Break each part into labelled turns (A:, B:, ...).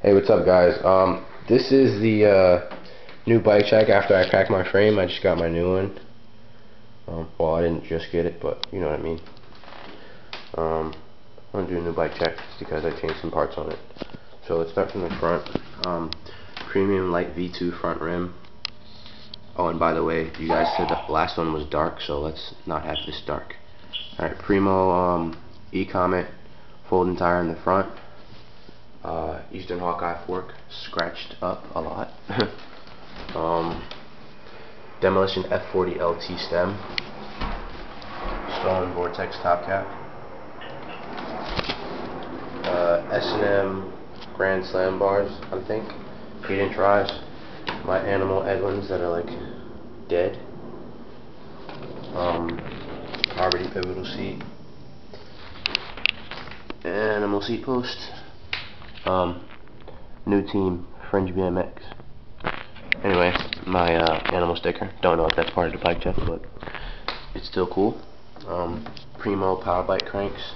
A: Hey, what's up, guys? This is the new bike check after I cracked my frame. I just got my new one. Well, I didn't just get it, but you know what I mean. I'm gonna do a new bike check because I changed some parts on it. So let's start from the front. Premium light V2 front rim. Oh, and by the way, you guys said the last one was dark, so let's not have this dark. Alright, Primo E-Comet folding tire in the front. Eastern Hawkeye fork, scratched up a lot. Demolition F40 LT stem. Stone Vortex top cap. S&M Grand Slam bars, I think. 8-inch rise. My Animal Edwins that are like dead. Already pivotal seat. Animal seat post. New team, Fringe BMX. Anyway, my animal sticker. Don't know if that's part of the bike check, but it's still cool. Primo power bike cranks.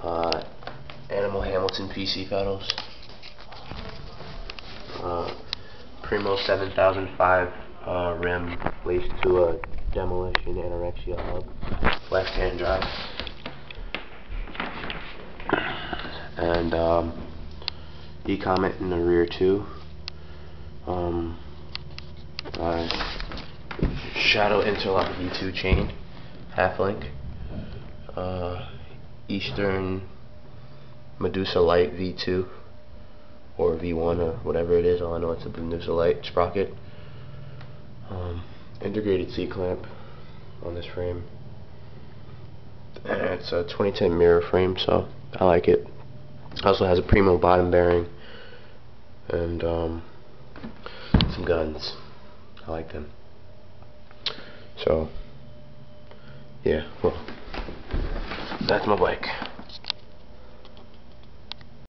A: Animal Hamilton PC pedals. Primo 7005 rim laced to a Demolition Anorexia hub. Left-hand drive. And E-Comet in the rear too. Shadow Interlock V2 chain, half link. Eastern Medusa Light V2 or V1 or whatever it is. All I know it's a Medusa Light sprocket. Integrated seat clamp on this frame. And it's a 2010 mirror frame, so I like it. Also has a Primo bottom bearing and some guns. I like them. So yeah, well, that's my bike.